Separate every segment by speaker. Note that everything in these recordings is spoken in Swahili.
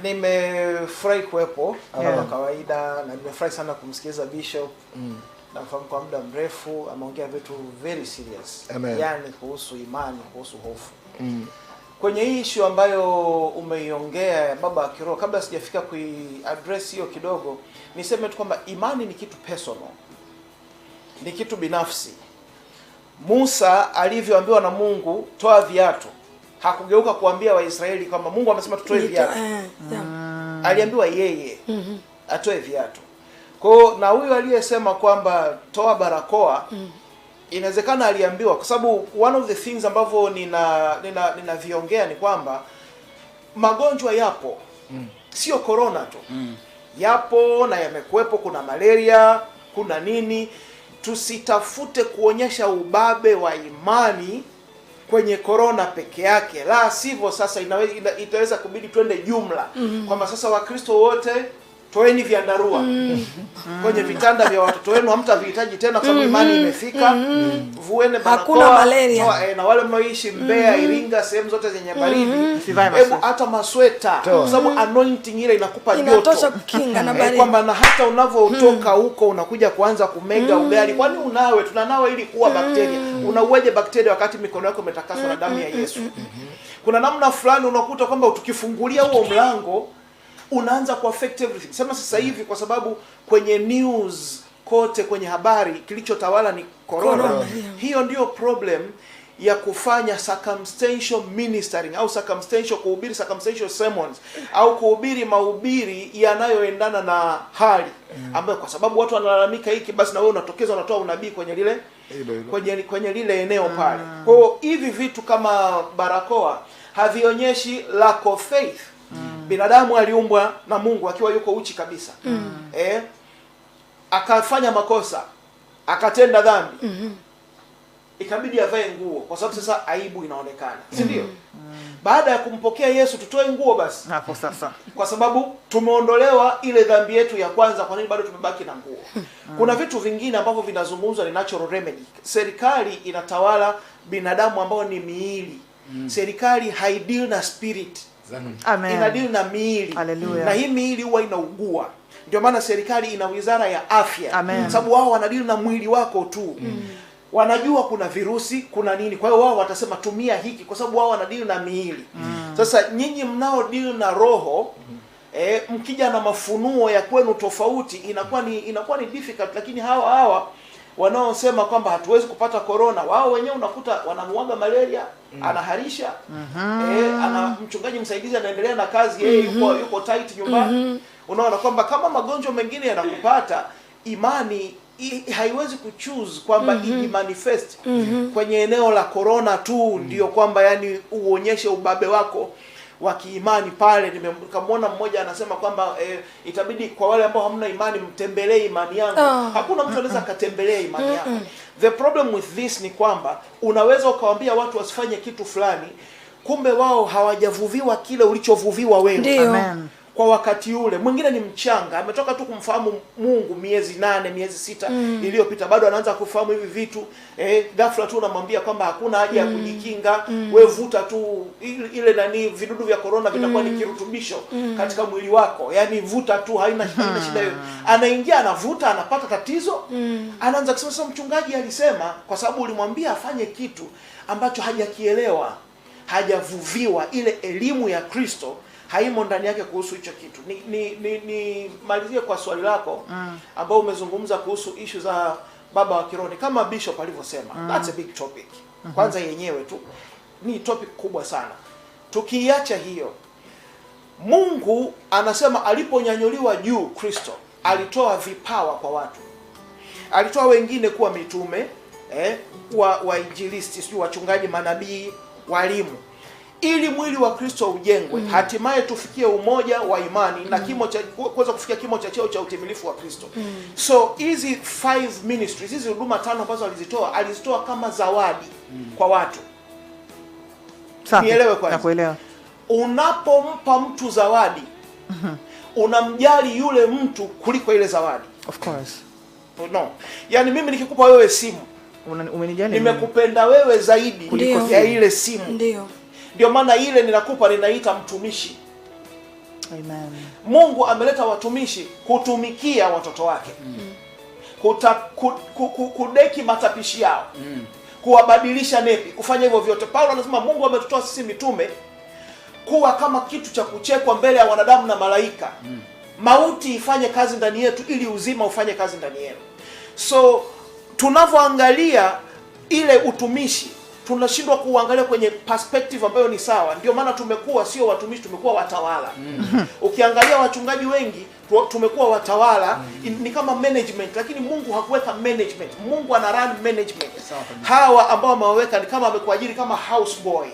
Speaker 1: Nimefurahi kuwepo kama kawaida, na nimefurahi sana kumsikiliza Bishop. Nafahamu kwa muda mrefu ameongea vitu very serious. Yani kuhusu imani, kuhusu hofu. Kwenye hii issue ambayo umeiongea baba wa kiroho, kabla sijafika address hiyo kidogo, niseme tu kwamba imani ni kitu personal. Ni kitu binafsi. Musa alivyoambiwa na Mungu toa viatu, hakugeuka kuambia Waisraeli kwamba Mungu amesema tutoe viatu. Aliambiwa yeye atoe viatu. Kwa na huyu aliyesema kwamba toa barakoa, inawezekana aliambiwa, kwa sababu one of the things ambavyo ninaviongea ni kwamba magonjwa yapo. Sio corona tu. Yapo na yamekuwepo, kuna malaria, kuna nini. Tusitafute kuonyesha ubabe wa imani kwenye corona peke yake. La sivyo sasa itaweza kubidi twende jumla. Kwamba sasa Wakristo wote toeni vyandarua kwenye vitanda vya watoto wenu, hamtavihitaji tena kwa sababu imani imefika. Vuene barakoa.
Speaker 2: Hakuna malaria.
Speaker 1: Na wale mnaoishi Mbeya, Iringa, sehemu zote zenye baridi, hebu hata masweta, kwa sababu anointing ile inakupa joto.
Speaker 2: Inatosha kukinga na baridi.
Speaker 1: Kwamba na hata unavyotoka huko unakuja kuanza kumega ugali. Kwani unawe tunanawa ili kuua bakteria. Unauaje bakteria wakati mikono yako imetakaswa na damu ya Yesu? Kuna namna fulani unakuta kwamba ukifungulia huo mlango unaanza ku affect everything. Sema sasa hivi kwa sababu kwenye news kote, kwenye habari kilichotawala ni corona. Hiyo ndio problem ya kufanya circumstantial ministering au circumstantial, kuhubiri circumstantial sermons au kuhubiri mahubiri yanayoendana na hali ambayo, kwa sababu watu wanalalamika hiki, basi na wewe unatokeza unatoa unabii kwenye lile kwenye lile eneo pale. Kwa hivi vitu kama barakoa havionyeshi lack of faith. Binadamu aliumbwa na Mungu akiwa yuko uchi kabisa. Akafanya makosa, akatenda dhambi. Ikabidi avae nguo kwa sababu sasa aibu inaonekana. Si ndio? Baada ya kumpokea Yesu tutoe nguo basi.
Speaker 3: Hapo sasa.
Speaker 1: Kwa sababu tumeondolewa ile dhambi yetu ya kwanza, kwa nini bado tumebaki na nguo? Kuna vitu vingine ambavyo vinazungumzwa ni natural remedy. Serikali inatawala binadamu ambao ni miili. Serikali haideal na spirit.
Speaker 3: Amen.
Speaker 1: Inadili na miili.
Speaker 3: Hallelujah.
Speaker 1: Na hii miili huwa inaugua. Ndio maana serikali ina wizara ya afya. Sababu wao wanadili na mwili wako tu. Wanajua kuna virusi, kuna nini. Kwa hiyo wao watasema tumia hiki kwa sababu wao wanadili na miili. Sasa nyinyi mnao deal na roho, mkija na mafunuo ya kwenu tofauti, inakuwa ni difficult. Lakini hawa wanaosema kwamba hatuwezi kupata corona, wao wenyewe unakuta wanamuaga malaria, anaharisha, ana mchungaji msaidizi anaendelea na kazi, yeye yuko tight nyumbani. Unaona kwamba kama magonjwa mengine yanakupata, imani haiwezi kuchoose kwamba ijimanifest kwenye eneo la corona tu ndio kwamba yani uonyeshe ubabe wako wa kiimani pale. Nikamwona mmoja anasema kwamba itabidi kwa wale ambao hamna imani mtembelee imani yangu. Hakuna mtu anaweza katembelea imani yako. The problem with this ni kwamba unaweza ukawaambia watu wasifanye kitu fulani, kumbe wao hawajavuviwa kile ulichovuviwa wewe.
Speaker 3: Amen.
Speaker 1: Kwa wakati ule mwingine ni mchanga, ametoka tu kumfahamu Mungu miezi 8 miezi 6 iliyopita, bado anaanza kufahamu hivi vitu. Ghafla tu unamwambia kwamba hakuna haja ya kujikinga, wewe vuta tu ile nani, vidudu vya corona vitakuwa ni kirutubisho katika mwili wako, yani vuta tu, haina shida hiyo. Anaingia anavuta, anapata tatizo, anaanza kusema sasa mchungaji alisema, kwa sababu ulimwambia afanye kitu ambacho hajakielewa, hajavuviwa ile elimu ya Kristo haimo ndani yake kuhusu hicho kitu. Ni malizie kwa swali lako ambao umezungumza kuhusu issue za baba wa kiroho. Kama Bishop alivyosema, that's a big topic. Kwanza yenyewe tu ni topic kubwa sana. Tukiacha hiyo, Mungu anasema aliponyanyuliwa juu Kristo, alitoa vipawa kwa watu. Alitoa wengine kuwa mitume, wainjilisti, sio wachungaji, manabii, walimu, ili mwili wa Kristo ujengwe, hatimaye tufikie umoja wa imani na kimo cha kuweza kufikia kimo cha cheo cha utimilifu wa Kristo. So hizi 5 ministries, hizi huduma 5 ambazo alizitoa kama zawadi kwa watu. Nielewe kwanza.
Speaker 3: Nakuelewa.
Speaker 1: Unapompa mtu zawadi, unamjali yule mtu kuliko ile zawadi.
Speaker 3: Of course.
Speaker 1: No. Yaani mimi nikikupa wewe simu,
Speaker 3: umenijali.
Speaker 1: Nimekupenda wewe zaidi kuliko ya ile simu.
Speaker 2: Ndio.
Speaker 1: Ndio maana ile ninakupa ninaita mtumishi.
Speaker 3: Amen.
Speaker 1: Mungu ameleta watumishi kutumikia watoto wake. Kudeki matapishi yao. Kuwabadilisha nepi, kufanya hivyo vyote. Paulo anasema Mungu ametutoa sisi mitume kuwa kama kitu cha kuchekwa mbele ya wanadamu na malaika. Mauti ifanye kazi ndani yetu ili uzima ufanye kazi ndani yetu. So tunavyoangalia ile utumishi, tunashindwa kuangalia kwenye perspective ambayo ni sawa. Ndio maana tumekuwa sio watumishi, tumekuwa watawala. Ukiangalia wachungaji wengi tumekuwa watawala, ni kama management, lakini Mungu hakuweka management. Mungu ana run management. Hawa ambao amewaweka ni kama amekuajiri kama house boy,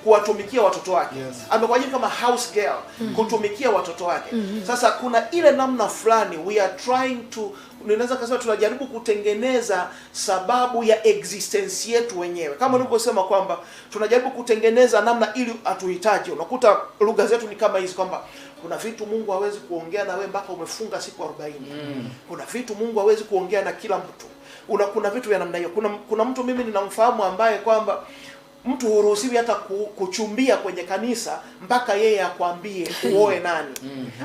Speaker 1: kuwatumikia watoto wake. Amekuajiri kama house girl, kutumikia watoto wake. Sasa kuna ile namna fulani we are trying to, ninaweza kusema tunajaribu kutengeneza sababu ya existence yetu wenyewe. Kama nilivyosema kwamba tunajaribu kutengeneza namna ili atuhitaji. Unakuta lugha zetu ni kama hizi kwamba kuna vitu Mungu hawezi kuongea na wewe mpaka umefunga siku 40. Kuna vitu Mungu hawezi kuongea na kila mtu. Kuna vitu vya namna hiyo. Kuna mtu mimi ninamfahamu ambaye kwamba mtu huruhusiwi hata kuchumbia kwenye kanisa mpaka yeye akwambie uoe nani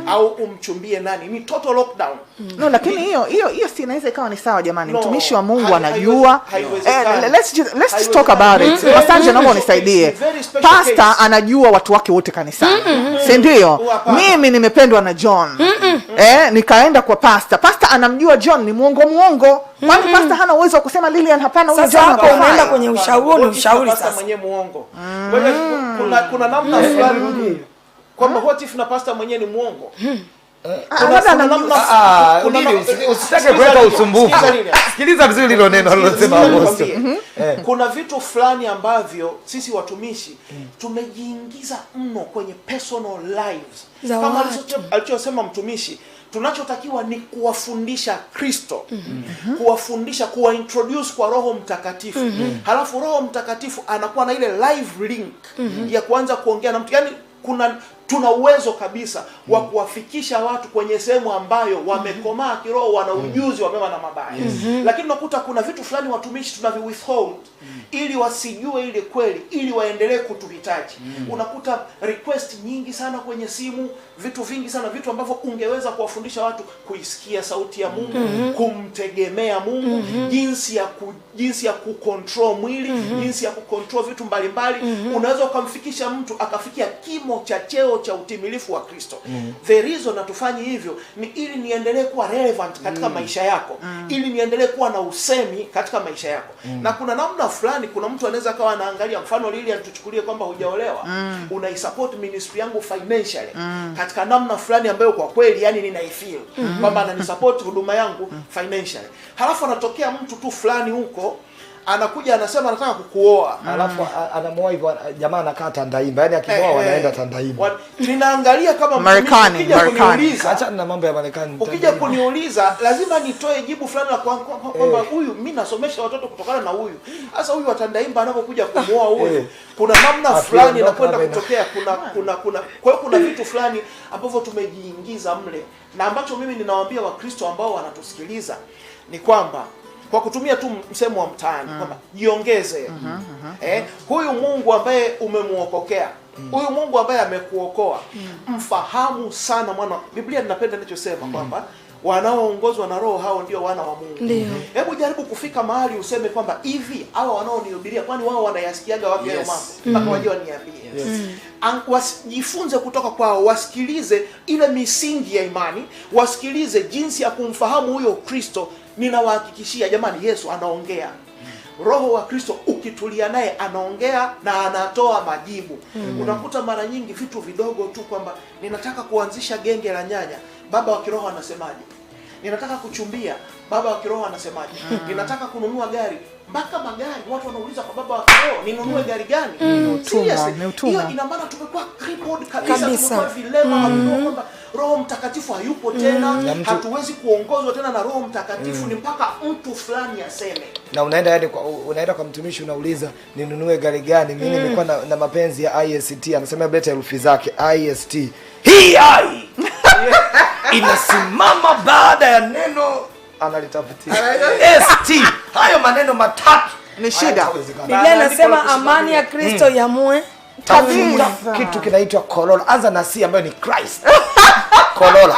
Speaker 1: au umchumbie nani. Ni total lockdown.
Speaker 3: No, lakini hiyo si inaweza ikawa ni sawa jamani. Mtumishi wa Mungu anajua. Let's talk about it. Asante, naomba unisaidie. Pastor anajua watu wake wote kanisani. Si ndio? Mimi nimependwa na John. Nikaenda kwa pastor. Pastor anamjua John ni muongo. Kwani pastor hana uwezo wa kusema Lilian hapana, huyu John
Speaker 2: hapo unaenda kwenye ushauri, ni ushauri sasa.
Speaker 1: Mwenye muongo. Kuna namna fulani kwamba what if na pastor mwenyewe ni muongo?
Speaker 4: Usitake kuweka usumbufu. Sikiliza vizuri hilo neno alilosema hapo.
Speaker 1: Kuna vitu fulani ambavyo sisi watumishi tumejiingiza mno kwenye personal lives. Kama alichosema mtumishi, tunachotakiwa ni kuwafundisha Kristo. Kuwafundisha, kuwaintroduce kwa Roho Mtakatifu. Halafu Roho Mtakatifu anakuwa na ile live link ya kuanza kuongea na mtu. Yaani tuna uwezo kabisa wa kuwafikisha watu kwenye sehemu ambayo wamekomaa kiroho, wana ujuzi wa mema na mabaya. Lakini unakuta kuna vitu fulani watumishi tunavi withhold ili wasijue ile kweli, ili waendelee kutuhitaji. Unakuta request nyingi sana kwenye simu, vitu vingi sana, vitu ambavyo ungeweza kuwafundisha watu kuisikia sauti ya Mungu, kumtegemea Mungu, jinsi ya kucontrol mwili, jinsi ya kucontrol vitu mbalimbali. Unaweza ukamfikisha mtu akafikia kimo cha cheo cha utimilifu wa Kristo. The reason natufanye hivyo ni ili niendelee kuwa relevant katika maisha yako, ili niendelee kuwa na usemi katika maisha yako. Na kuna namna fulani, kuna mtu anaweza kawa anaangalia, mfano Lilian tuchukulie kwamba hujaolewa, unaisupport ministry yangu financially katika namna fulani ambayo kwa kweli yani ninaifeel kwamba ananisupport huduma yangu financially. Halafu anatokea mtu tu fulani huko anakuja anasema anataka kukuoa,
Speaker 4: alafu anamuoa hivyo, jamaa anakaa Tandaimba, yani akimoa wanaenda Tandaimba.
Speaker 1: Ninaangalia kama
Speaker 3: Marekani.
Speaker 4: Acha na mambo ya Marekani.
Speaker 1: Ukija kuniuliza lazima nitoe jibu fulani la kwamba huyu mimi nasomesha watoto kutokana na huyu. Sasa huyu wa Tandaimba anapokuja kumuoa huyu, kuna namna fulani inakwenda kutokea, kwa hiyo kuna vitu fulani ambavyo tumejiingiza mle, na ambacho mimi ninawaambia Wakristo ambao wanatusikiliza ni kwamba kwa kutumia tu msemo wa mtaani kwamba jiongeze. Huyu Mungu ambaye umemuokokea, huyu Mungu ambaye amekuokoa, mfahamu sana mwana. Biblia ninapenda ninachosema kwamba wanaoongozwa na Roho hao ndio wana wa Mungu. Hebu jaribu kufika mahali useme kwamba hivi hawa wanaonihubiria kwani wao wanayasikiaga wapi hayo mambo? Mpaka wajue niambie. Wasijifunze kutoka kwao, wasikilize ile misingi ya imani, wasikilize jinsi ya kumfahamu huyo Kristo. Ninawahakikishia jamani, Yesu anaongea. Roho wa Kristo ukitulia naye anaongea na anatoa majibu. Unakuta mara nyingi vitu vidogo tu kwamba ninataka kuanzisha genge la nyanya, baba wa kiroho anasemaje? Ninataka kuchumbia, baba wa kiroho anasemaje? Ninataka kununua gari, mpaka magari watu wanauliza kwa baba wa kiroho, ninunue gari gani? Hiyo ina maana tumekuwa crippled kabisa, tumekuwa vilema kwamba Roho Mtakatifu hayupo tena, hatuwezi kuongozwa tena na Roho Mtakatifu, ni mpaka mtu fulani aseme.
Speaker 4: Na unaenda kwa mtumishi unauliza ninunue gari gani? Mimi nimekuwa na mapenzi ya IST, anasema leta herufi zake IST. Hii inasimama baada ya neno analitafutia ST. Hayo maneno matatu
Speaker 3: ni shida.
Speaker 2: Biblia inasema amani ya Kristo yamue
Speaker 4: kitu kinaitwa Corolla. Anza na C ambayo ni Christ. Corolla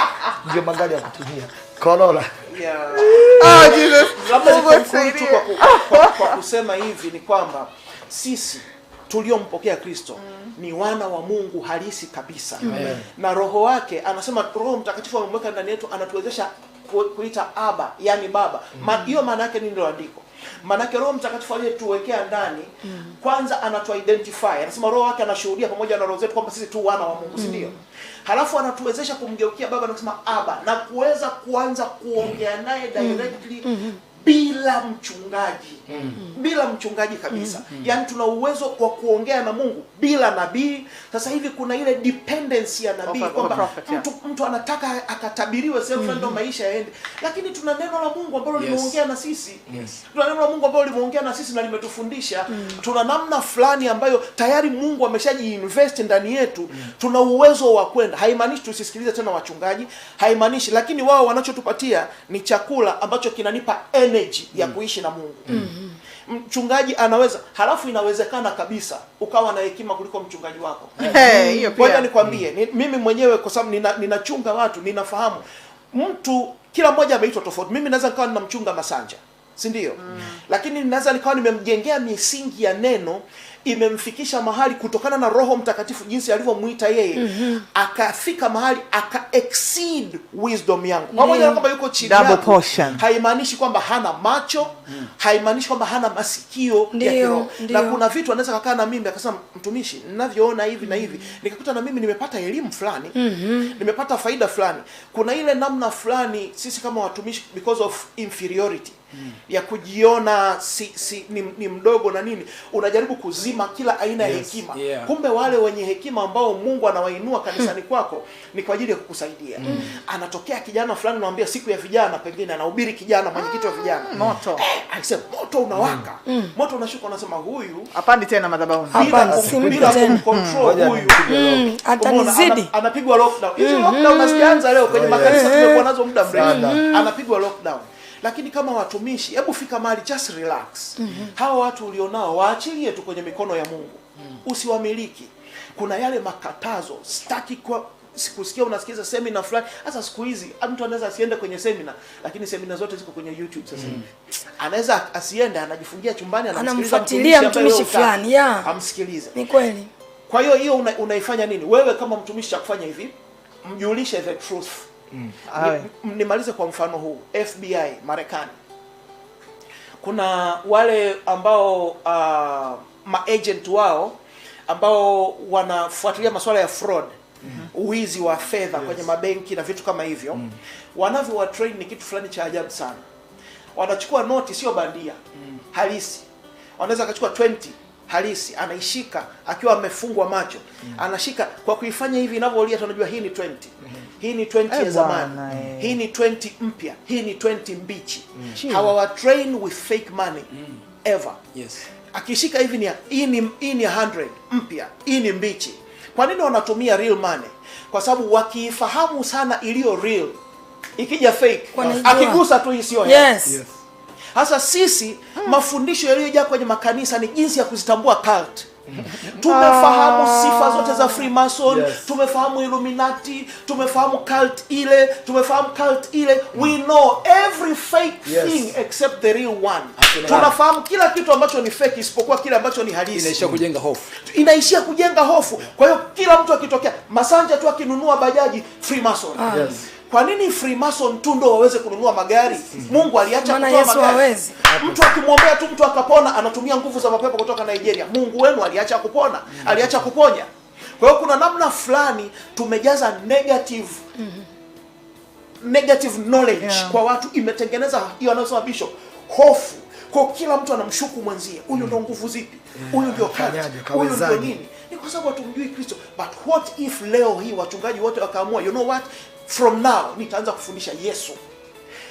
Speaker 4: ndio magari ya kutumia. Corolla.
Speaker 1: Yeah. Jesus. Kwa kusema hivi ni kwamba sisi tuliompokea Kristo ni wana wa Mungu halisi kabisa. Na roho wake anasema Roho Mtakatifu amemweka ndani yetu, anatuwezesha kuita Aba, yani baba. Hiyo maana yake ndio andiko. Maana yake Roho Mtakatifu aliyetuwekea ndani kwanza anatu-identify. Anasema roho wake anashuhudia pamoja na roho zetu kwamba sisi tu wana wa Mungu, si ndio? Halafu anatuwezesha kumgeukia baba na kusema Aba, na kuweza kuanza kuongea naye directly bila mchungaji. Bila mchungaji kabisa. Yaani tuna uwezo wa kuongea na Mungu bila nabii. Sasa hivi kuna ile dependency ya nabii kwamba mtu anataka akatabiriwe sehemu fulani ndio maisha yaende. Lakini tuna neno la Mungu ambalo limeongea na sisi. Tuna neno la Mungu ambalo limeongea na sisi na limetufundisha. Tuna namna fulani ambayo tayari Mungu ameshaji-invest ndani yetu. Tuna uwezo wa kwenda. Haimaanishi tusisikilize tena wachungaji, haimaanishi, lakini wao wanachotupatia ni chakula ambacho kinanipa energy ya kuishi na Mungu. Mchungaji anaweza, halafu inawezekana kabisa ukawa na hekima kuliko mchungaji wako.
Speaker 3: Hiyo pia.
Speaker 1: Ngoja nikwambie, mimi mwenyewe kwa sababu ninachunga watu, ninafahamu mtu kila mmoja ameitwa tofauti. Mimi naweza nikawa ninamchunga Masanja, si ndio? Lakini ninaweza nikawa nimemjengea misingi ya neno, imemfikisha mahali kutokana na Roho Mtakatifu jinsi alivyomuita yeye, akafika mahali aka-exceed wisdom yangu. Pamoja na kwamba yuko chini yangu, haimaanishi kwamba hana macho, haimaanishi kwamba hana masikio ya kiroho. Na kuna vitu anaweza kukaa na mimi akasema, mtumishi, ninavyoona hivi na hivi, nikakuta na mimi nimepata elimu fulani, nimepata faida fulani. Kuna ile namna fulani sisi kama watumishi, because of inferiority, ya kujiona ni mdogo na nini, unajaribu kuzima kila aina ya hekima. Kumbe wale wenye hekima ambao Mungu anawainua kanisani kwako ni kwa ajili ya kukusaidia. Anatokea kijana fulani, anamwambia siku ya vijana, pengine anahubiri kijana mwenyekiti wa vijana, moto akisema moto unawaka, moto unashuka, unasema huyu
Speaker 3: hapandi tena madhabahuni,
Speaker 1: bila control huyu atanizidi, anapigwa lockdown. Hizo lockdown hazijaanza leo kwenye makanisa, tumekuwa nazo muda mrefu, anapigwa lockdown. Lakini kama watumishi, hebu fika mahali, just relax. Hawa watu ulionao waachilie tu kwenye mikono ya Mungu. Usiwamiliki. Kuna yale makatazo, sitaki kwa sikusikia unasikiza semina fulani. Hasa siku hizi mtu anaweza asiende kwenye semina, lakini semina zote ziko kwenye YouTube sasa hivi. Anaweza asiende, anajifungia chumbani,
Speaker 2: anamfuatilia mtumishi fulani,
Speaker 1: amsikilize.
Speaker 2: Ni kweli.
Speaker 1: Kwa hiyo unaifanya nini? Wewe kama mtumishi cha kufanya hivi, mjulishe the truth. Nimalize kwa mfano huu. FBI Marekani, kuna wale ambao maagent wao ambao wanafuatilia masuala ya fraud, uwizi wa fedha kwenye mabenki na vitu kama hivyo. Wanavyo wa train ni kitu fulani cha ajabu sana. Wanachukua noti sio bandia, halisi. Wanaweza akachukua 20 halisi, anaishika akiwa amefungwa macho. Anashika kwa kuifanya hivi inavyolia, tunajua hii ni 20. Hii ni 20 ya zamani. Hii ni 20 mpya. Hii ni 20 mbichi. Hawa wa train with fake money ever. Akishika hivi hii ni 100 mpya, hii ni mbichi. Kwa nini wanatumia real money? Kwa sababu wakifahamu sana iliyo real, ikija fake akigusa tu isiyo. Hasa sisi mafundisho yaliyojaa kwenye makanisa ni jinsi ya kuzitambua cult. Tumefahamu sifa zote za Freemason, tumefahamu Illuminati, tumefahamu cult ile, tumefahamu cult ile. We know every fake thing except the real one. Tunafahamu kila kitu ambacho ni fake isipokuwa kile ambacho ni halisi. Inaishia kujenga hofu. Kwa hiyo kila mtu akitokea, Masanja tu akinunua bajaji, Freemason. Kwa nini Freemason tu ndo waweze kununua magari? Mungu aliacha kutoa magari. Mtu akimwombea tu mtu akapona, anatumia nguvu za mapepo kutoka Nigeria. Mungu wenu aliacha kupona, aliacha kuponya. Kwa hiyo kuna namna fulani tumejaza negative knowledge kwa watu, imetengeneza hiyo anasema Bishop, hofu. Kwa kila mtu anamshuku mwenzie. Huyu ndo nguvu zipi? Huyu ndio kazi. Huyu ndio nini? Ni kwa sababu hatumjui Kristo. But what if leo hii wachungaji wote wakaamua, you know what? From now nitaanza kufundisha Yesu.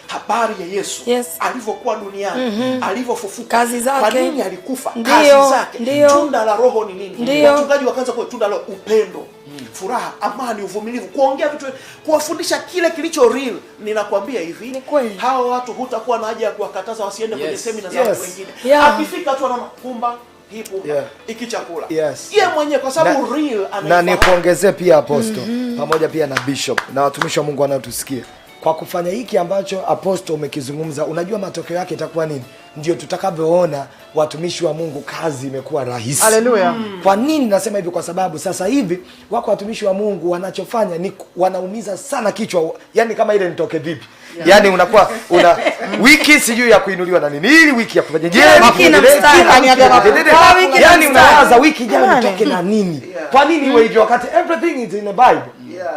Speaker 1: Habari ya Yesu, alivyokuwa duniani, alivyofufuka,
Speaker 2: kazi zake,
Speaker 1: kwa nini alikufa, kazi zake, tunda la Roho ni nini. Wachungaji wakaanza kwa tunda la upendo, furaha, amani, uvumilivu, kuongea vitu, kuwafundisha kile kilicho real. Ninakwambia hivi, hawa watu hutakuwa na haja ya kuwakataza wasiende kwenye semina za watu wengine. Akifika tu anaona hiki chakula.
Speaker 4: Yes.
Speaker 1: Yeye mwenyewe kwa sababu real
Speaker 4: na nikuongezee pia Apostle pamoja pia na Bishop na watumishi wa Mungu wanaotusikia. Kwa kufanya hiki ambacho Apostle umekizungumza, unajua matokeo yake itakuwa nini? Ndio tutakavyoona watumishi wa Mungu kazi imekuwa rahisi.
Speaker 3: Haleluya.
Speaker 4: Kwa nini nasema hivi? Kwa sababu sasa hivi wako watumishi wa Mungu wanachofanya ni wanaumiza sana kichwa, yani kama ile nitoke vipi. Yani unakuwa wiki sijui ya kuinuliwa na nini, ili wiki ya kufanya yani unawaza wiki jana nitoke na nini. Kwa nini iwe hivyo wakati everything is in the Bible?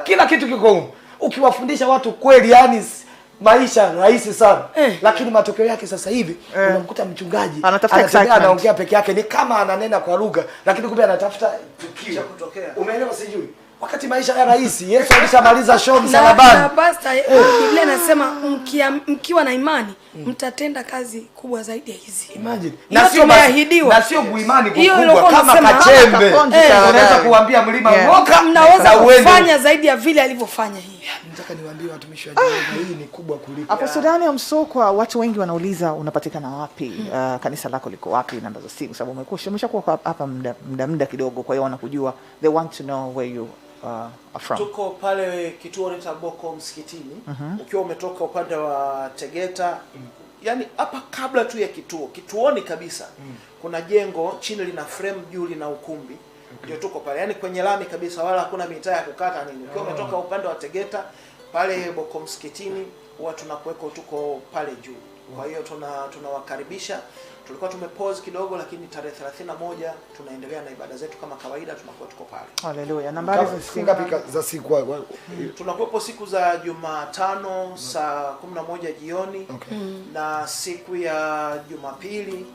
Speaker 4: Kila kitu kiko huko. Ukiwafundisha watu kweli, yani maisha rahisi sana. Lakini matokeo yake sasa hivi unamkuta mchungaji anaongea peke yake, ni kama ananena kwa lugha, lakini kumbe anatafuta tukio kutokea. Umeelewa sijui? Wakati maisha ya rahisi, Yesu alishamaliza show msalabani.
Speaker 2: Na pastor, Biblia inasema mkiwa na imani mtatenda kazi kubwa zaidi ya hizi.
Speaker 4: Imagine. Na sio imani kubwa kama kachembe. Unaweza kuambia mlima ng'oka,
Speaker 2: mnaweza kufanya zaidi ya vile alivyofanya hii.
Speaker 4: Nataka niwaambie watumishi wa Jehova, hii ni kubwa kuliko.
Speaker 3: Hapo Sudani ya Msokwa, watu wengi wanauliza unapatikana wapi? Kanisa lako liko wapi? Namba za simu, sababu umeshakuwa hapa muda kidogo, kwa hiyo wanakujua. They want to know where you from.
Speaker 1: Tuko pale kituo cha Boko msikitini. Ukiwa umetoka upande wa Tegeta, yani hapa kabla tu ya kituoni kabisa, kuna jengo chini lina frame, juu lina ukumbi. Ndio tuko pale, yani kwenye lami kabisa, wala hakuna mitaa ya kukata nini. Ukiwa umetoka upande wa Tegeta pale Boko msikitini, huwa tunakuweko, tuko pale juu. Kwa hiyo tunawakaribisha. Tulikuwa tumepause kidogo, lakini tarehe 31 tunaendelea na ibada zetu kama kawaida, tunakuwa tuko pale.
Speaker 3: Haleluya. Nambari
Speaker 4: za siku
Speaker 1: tunakuwepo siku za Jumatano saa 11 jioni, na siku ya Jumapili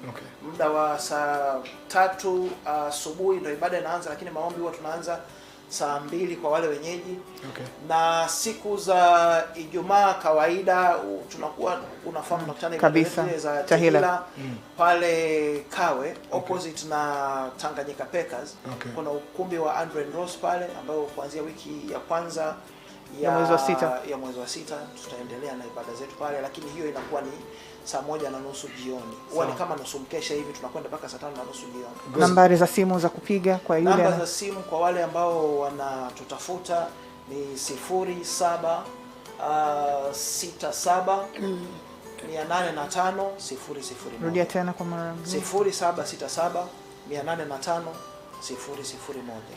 Speaker 1: muda wa saa 3 asubuhi ndio ibada inaanza, lakini maombi huwa tunaanza saa 2 kwa wale wenyeji. Na siku za Ijumaa kawaida tunakuwa unafahamu tunakutana
Speaker 3: kabisa
Speaker 1: za Tahila pale Kawe opposite na Tanganyika Packers. Kuna ukumbi wa Andre Rose pale, ambao kuanzia wiki ya kwanza ya mwezi wa 6 tutaendelea na ibada zetu pale, lakini hiyo inakuwa ni saa 1:30 jioni. Huwa ni kama nusu mkesha hivi, tunakwenda mpaka saa 5:30 jioni.
Speaker 3: Nambari za simu za kupiga kwa yule.
Speaker 1: Namba za simu kwa wale ambao wanatutafuta ni 0767 805 001.
Speaker 3: Rudia tena kwa mara.
Speaker 1: 0767 805 001.